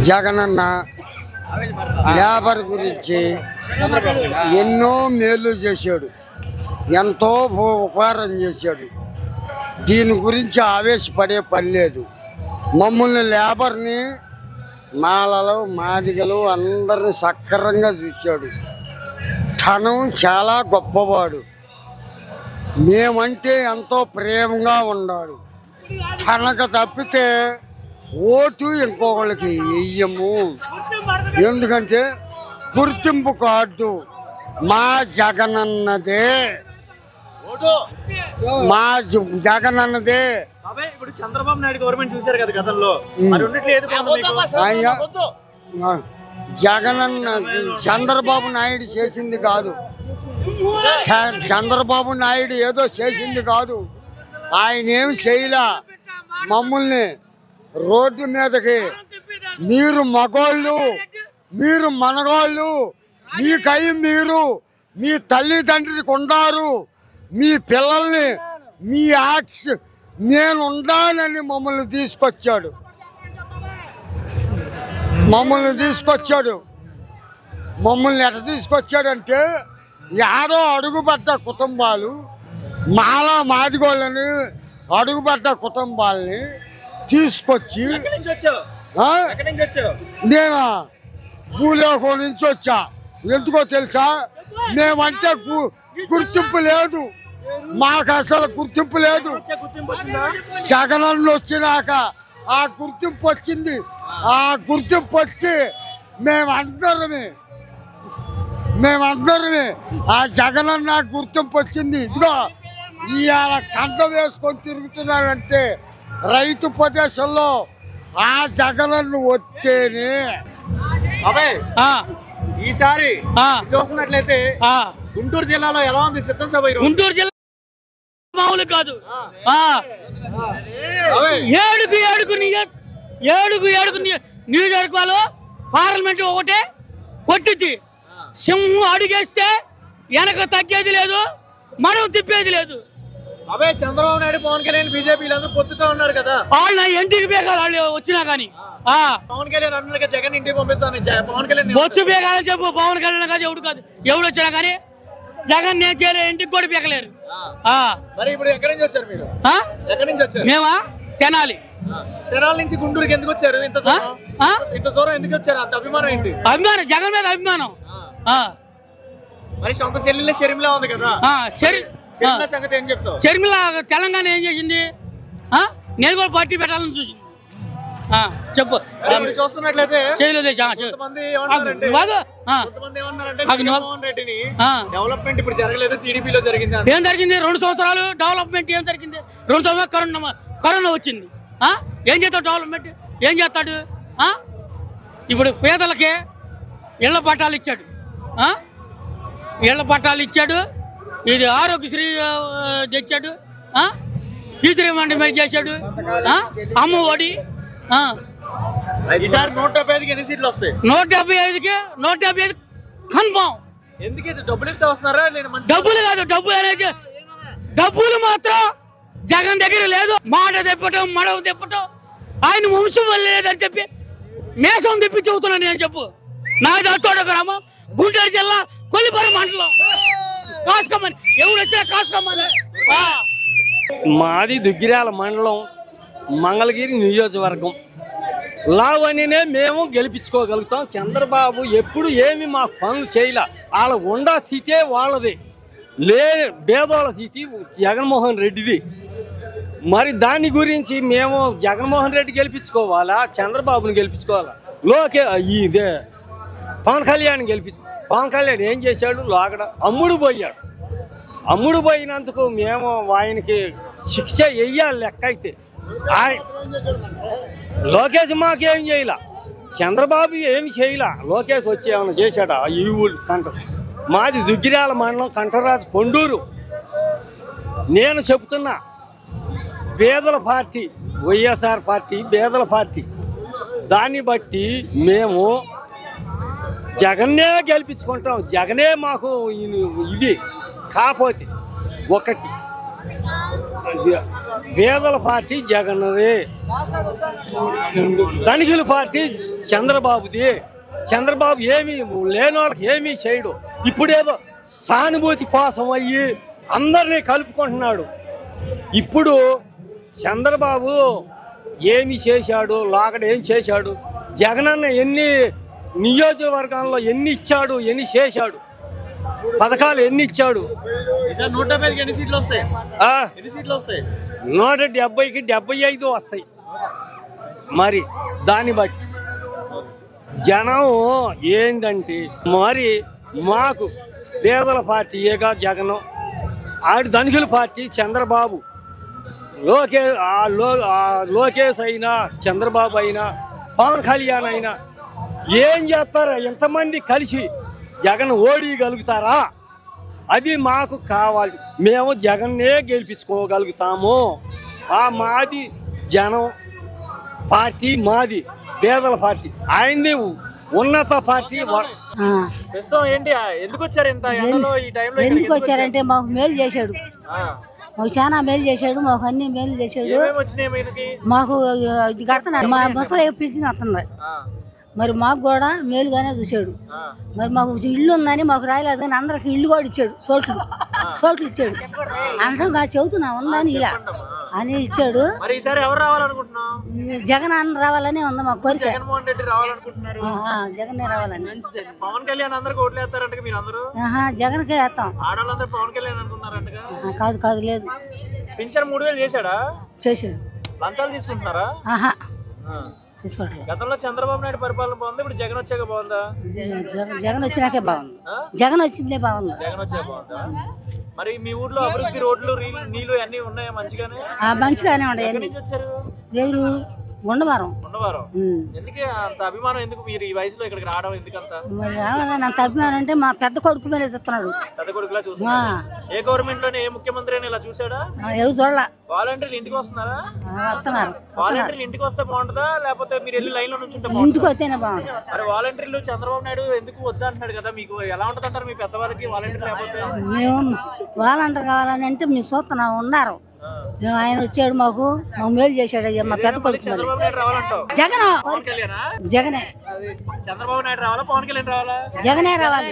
Jagananna labour గురించి ఎన్నో మేలు చేశాడు, ఎంతో ఉపకారం చేశాడు. దీని గురించి ఆవేశపడే పని లేదు. మమ్మల్ని లేబర్ని మాలలు మాదిగలు అందరిని సక్రంగా చూశాడు. తను చాలా గొప్పవాడు. మేమంటే ఎంతో ప్రేమగా ఉన్నాడు. తనకు తప్పితే ఓటు ఇంకొకళ్ళకి వెయ్యము. ఎందుకంటే గుర్తింపు కార్డు మా జగనన్నదే, మా జగనన్నదే. ఇప్పుడు చంద్రబాబు నాయుడు గవర్నమెంట్ చూశారు కదా గతంలో, జగనన్న చంద్రబాబు నాయుడు చేసింది కాదు, చంద్రబాబు నాయుడు ఏదో చేసింది కాదు. ఆయన ఏమి చేయలే. మమ్మల్ని రోడ్డు మీదకి మీరు మగోళ్ళు, మీరు మనగాళ్ళు, మీకై మీరు మీ తల్లిదండ్రులకు ఉండారు, మీ పిల్లల్ని మీ నేను ఉండానని మమ్మల్ని తీసుకొచ్చాడు. మమ్మల్ని ఎట్లా తీసుకొచ్చాడంటే యారో అడుగుపడ్డ కుటుంబాలు, మాదిగోళ్ళని అడుగుపడ్డ కుటుంబాలని తీసుకొచ్చి, నేను భూలోకం నుంచి వచ్చా. ఎందుకో తెలుసా? మేమంటే గుర్తింపు లేదు, మాకు అసలు గుర్తింపు లేదు. జగనన్న వచ్చినాక ఆ గుర్తింపు వచ్చింది. ఆ గుర్తింపు వచ్చి మేమందరిని ఆ జగనన్న గుర్తింపు వచ్చింది. ఇదిగో ఇవాళ కంట వేసుకొని తిరుగుతున్నారంటే రైతు ప్రదేశంలో ఆ జగనన్న వస్తేనే. ఈసారి చూస్తున్నట్లయితే గుంటూరు జిల్లాలో ఎలా ఉంది సిద్ధం సభ? గుంటూరు జిల్లా మామూలు కాదు. ఏడుగు నియోజకవర్గాలు పార్లమెంట్ ఒకటే కొట్టింది. సింహం అడిగేస్తే వెనక తగ్గేది లేదు, మనం తిప్పేది లేదు. చంద్రబాబు నాయుడు, పవన్ కళ్యాణ్, బీజేపీ పొత్తుతో ఉన్నారు కదా. వాళ్ళు ఇంటికి బేగాలు వాళ్ళు వచ్చినా గానీ పవన్ కళ్యాణ్ అన్నాడు జగన్ ఇంటికి పంపిస్తాను. పవన్ కళ్యాణ్ బొచ్చు బేగాలని చెప్పు. పవన్ కళ్యాణ్ కాదు, ఎవడు వచ్చినా కానీ జగన్ నేను చేయలే, ఇంటికి కూడా బేకలేరు. మరి ఇప్పుడు ఎక్కడి నుంచి వచ్చారు మీరు? ఎక్కడి నుంచి వచ్చారు? మేమా తెనాలి నుంచి గుంటూరుకి ఎందుకు వచ్చారు? ఇంత దూరం ఎందుకు వచ్చారు? అంత అభిమానం ఏంటి? అభిమానం, జగన్ మీద అభిమానం. మరి సొంత చెల్లెళ్ళ షర్మిల ఉంది కదా, సంగతి ఏం చెప్తావు? షర్మిల తెలంగాణ ఏం చేసింది? నేను కూడా పార్టీ పెట్టాలని చూసింది. చెప్పు. చూస్తున్నట్లయితే డెవలప్మెంట్ ఇప్పుడు జరగలేదు, టీడీపీలో జరిగింది. ఏం జరిగింది? 2 సంవత్సరాలు డెవలప్మెంట్ ఏం జరిగింది? 2 సంవత్సరాలు కరోనా వచ్చింది. ఏం చేస్తాడు డెవలప్మెంట్? ఏం చేస్తాడు? ఇప్పుడు పేదలకే ఇళ్ల పట్టాలు ఇచ్చాడు, ఇది ఆరోగ్యశ్రీ తెచ్చాడు, ఈశ్వరి మరి చేశాడు, అమ్మ ఒడి. ఈసారి 175కి ఎన్ని సీట్లు వస్తాయి? 175 కన్ఫామ్. ఎందుకైతే డబ్బులు ఇస్తే వస్తున్నారా? డబ్బులు కాదు, డబ్బులు మాత్రం జగన్ దగ్గర లేదు. మాట తెప్పటం, మడవ తెప్పటం, ఆయన వంశం వల్ల లేదని చెప్పి మేషం తెప్పి చెబుతున్నాను నేను. చెప్పు. నాది అత్తోడ గ్రామం, గుంటూరు జిల్లా, కొల్లిపర మండలం, కాసుకోమని. ఎవరు వచ్చినా కాసుకోమని. మాది దుగ్గిరాల మండలం, మంగళగిరి నియోజకవర్గం. లావనినే మేము గెలిపించుకోగలుగుతాం. చంద్రబాబు ఎప్పుడు ఏమి మా పనులు చేయలే. వాళ్ళ ఉండా స్థితే వాళ్ళది, భేదాల స్థితి జగన్మోహన్ రెడ్డిది. మరి దాని గురించి మేము జగన్మోహన్ రెడ్డి గెలిపించుకోవాలా, చంద్రబాబుని గెలిపించుకోవాలా? ఇదే పవన్ కళ్యాణ్ పవన్ కళ్యాణ్ ఏం చేశాడు? లోగడ అమ్ముడు పోయినందుకు మేము ఆయనకి శిక్ష వెయ్యాలి. లెక్క అయితే లోకేష్ మాకేం చేయలే, చంద్రబాబు ఏమి చేయలే. లోకేష్ వచ్చి ఏమైనా చేశాడా? ఈ ఊళ్ళు మాది దుగ్గిరాల మండలం, కంఠరాజు, కొండూరు. నేను చెప్తున్నా, పేదల పార్టీ వైఎస్ఆర్ పార్టీ, పేదల పార్టీ. దాన్ని బట్టి మేము జగన్నే గెలిపించుకుంటాం. జగనే మాకు ఇది. కాకపోతే ఒకటి పేదల పార్టీ జగన్ది, ధనికుల పార్టీ చంద్రబాబుది. చంద్రబాబు ఏమీ లేనోళ్ళకి ఏమీ చేయడు. ఇప్పుడేదో సానుభూతి కోసం అయ్యి అందరినీ కలుపుకుంటున్నాడు. ఇప్పుడు చంద్రబాబు ఏమి చేశాడు, లోకడ ఏం చేశాడు, జగనన్న ఎన్ని నియోజకవర్గాల్లో ఎన్ని ఇచ్చాడు, ఎన్ని చేశాడు, పథకాలు ఎన్ని ఇచ్చాడు. 170కి ఎన్ని సీట్లు వస్తాయి? 170కి 75 వస్తాయి. మరి దాన్ని బట్టి జనం ఏందంటే మరి మాకు పేదల పార్టీగా జగన్, ఆడి ధనికుల పార్టీ చంద్రబాబు. లోకేష్ అయినా చంద్రబాబు అయినా పవన్ కళ్యాణ్ అయినా ఏం చేస్తారా? ఎంతమంది కలిసి జగన్ ఓడిగలుగుతారా? అది మాకు కావాలి. మేము జగన్నే గెలిపించుకోగలుగుతాము. మాది జనం పార్టీ, మాది పేదల పార్టీ, ఆయనది ఉన్నత పార్టీ. ప్రస్తుతం ఏంటి, ఎందుకు వచ్చారు ఇంత ఎండలో ఈ టైంలో? ఎందుకు వచ్చారంటే మాకు మేలు చేశాడు, మాకు చాలా మేలు చేశాడు, మాకు అన్ని మేలు చేశాడు. మాకు ఇది కడుతున్నాడు, మా ముసలి పిలిచి వస్తుంది. మరి మాకు కూడా మేలుగానే చూశాడు. మరి మాకు ఇల్లు ఉందని మాకు రాయలేదు కానీ అందరికి ఇల్లు కూడా ఇచ్చాడు. సోట్లు ఇచ్చాడు. అనడం కాదు, చెబుతున్నా ఉందని ఇలా అని ఇచ్చాడు. జగన్ అన్న రావాలని ఉంది మా కోరిక. జగన్ రావాలని. పవన్ కళ్యాణ్ అందరికి ఓట్లు వేస్తారంట, మీరు అందరూ? జగన్కే వేస్తాం. ఆడవాళ్ళందరూ పవన్ కళ్యాణ్ అనుకున్నారంట. కాదు లేదు. పింఛన్ 3000 చేశాడా? చేశాడు. లంచాలు తీసుకుంటున్నారా? తీసుకోవట్లేదు. గతంలో చంద్రబాబు నాయుడు పరిపాలన బాగుంది, ఇప్పుడు జగన్ వచ్చాక బాగుందా? జగన్ వచ్చినాకే బాగుంది. జగన్ వచ్చిందే బాగుంది. జగన్ వచ్చాక బాగుందా? మరి మీ ఊర్లో అభివృద్ధి, రోడ్లు, నీళ్లు అన్ని ఉన్నాయా మంచిగానే? మంచిగానే ఉన్నాయి. వచ్చారు ఎవరు? ఉండవారం. ఎందుకు అంత అభిమానం? ఎందుకు మీరు ఈ వయసులో ఇక్కడికి రావడం ఎందుకంత? మరి రావాలని అంత అభిమానం అంటే మా పెద్ద కొడుకు మీద చూస్తున్నాడు. పెద్ద కొడుకులా చూస్తున్నా? ఏ గవర్నమెంట్ లోనే ఏ ముఖ్యమంత్రి అని ఇలా చూసాడా? ఎవరు చూడాల. వాలంటీర్లు ఇంటికి వస్తున్నారా? వస్తున్నారు. వాలంటీర్లు ఇంటికి వస్తే బాగుంటుందా, లేకపోతే మీరు వెళ్ళి లైన్ లో నుంచి ఇంటికి వస్తేనే బాగుంటుంది. మరి వాలంటీర్లు చంద్రబాబు నాయుడు ఎందుకు వద్దంటున్నాడు కదా, మీకు ఎలా ఉంటుంది అంటారు మీ పెద్దవాళ్ళకి వాలంటీర్ లేకపోతే? మేము వాలంటీర్ కావాలని అంటే మీరు చూస్తున్నాం ఉన్నారు. ఆయన వచ్చాడు, మాకు మేలు చేశాడు. మా పెద్ద కొడుకు జగన్. జగనే. చంద్రబాబు నాయుడు రావాలా, పవన్ కళ్యాణ్ రావాలా? జగనే రావాలి.